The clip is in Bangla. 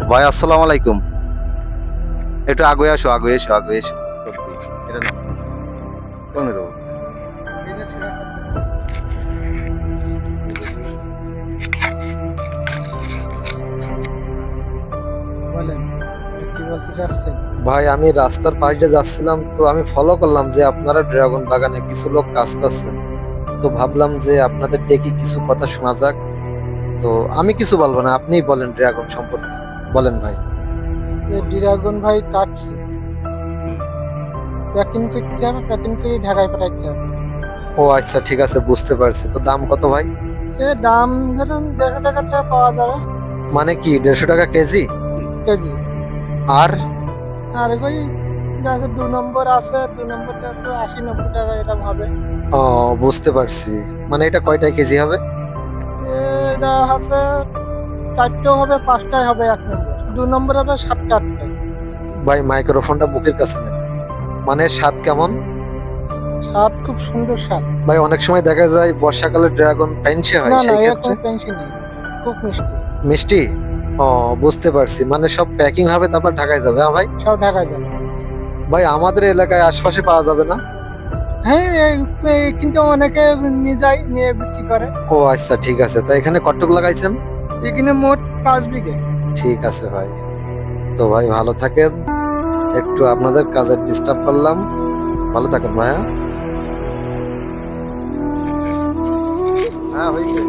ভাই আসসালামু আলাইকুম। একটু আগে আসো, আগে এসো, আগে এসো। এটা না কমে দেবো। বলেন, কি বলতে চাচ্ছেন? ভাই আমি রাস্তার পাশ দিয়ে যাচ্ছিলাম, তো আমি ফলো করলাম যে আপনারা ড্রাগন বাগানে কিছু লোক কাজ করছেন। তো ভাবলাম যে আপনাদের ডেকে কিছু কথা শোনা যাক। তো আমি কিছু বলবো না, আপনিই বলেন ড্রাগন সম্পর্কে। বলেন ভাই। ড্রাগন ভাই কাটছে, প্যাকিং করতে হবে, প্যাকিং করে ঢাকায় পাঠাইতে হবে। ও আচ্ছা, ঠিক আছে, বুঝতে পারছি। তো দাম কত ভাই? দাম ধরুন 150 টাকা পাওয়া যাবে মানে কি 150 টাকা কেজি? কেজি। আর আর ওই 2 নম্বর আছে, 2 নম্বরটা আছে 80-90 টাকা, এরকম হবে। ও, বুঝতে পারছি। মানে এটা কয়টায় কেজি হবে? এটা আছে 4টেও হবে, 5টায় হবে 1 নম্বর, 2 নম্বর হবে 7টা-8টায়। ভাই মাইক্রোফোনটা মুখের কাছে নেন। মানে স্বাদ কেমন? স্বাদ খুব সুন্দর স্বাদ। ভাই অনেক সময় দেখা যায় বর্ষাকালে ড্রাগন পাইনসে হয়, না না, সেই এরকম ক্ষেত্রে পেন্সি নেই, খুব মিষ্টি। মিষ্টি। ও, বুঝতে পারছি। মানে সব প্যাকিং হবে তারপর ঢাকায় যাবে, হ্যাঁ ভাই? সব ঢাকায় যাবে। ভাই আমাদের এলাকায় আশপাশে পাওয়া যাবে না? হ্যাঁ, কিন্তু অনেকে নিয়ে যায়, নিয়ে বিক্রি করে। ও আচ্ছা, ঠিক আছে। তা এখানে কতটুকু লাগাইছেন? এখানে মোট 5 বিঘে। ঠিক আছে ভাই। তো ভাই ভালো থাকেন। একটু আপনাদের কাজে ডিস্টার্ব করলাম। ভালো থাকেন ভাইয়া। হ্যাঁ হয়েছে।